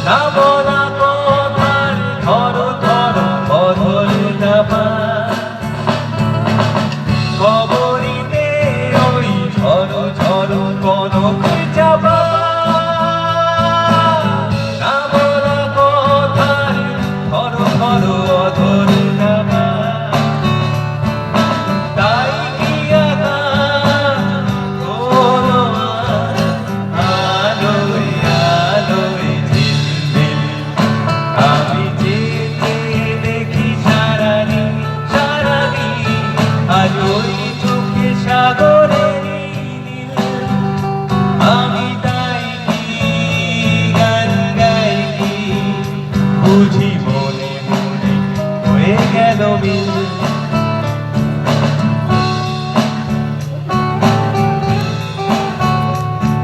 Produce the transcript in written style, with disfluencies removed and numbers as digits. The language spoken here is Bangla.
না বলা কথার ধরো ধরো বদলটা পায় খবরিতে ওই ঝড়ো ঝড়ো কনক চাপা না বলা কথার ধরো ধরো অধরটা পায় তাই কি আকাশ হলো আলোয় আলোয় ঝিলমিল আমি চেয়ে চেয়ে দেখি সারাদিন সারাদিন আজ ওই চোখে সাগরের নীল আমি তাই কি গান গাই কি বুঝি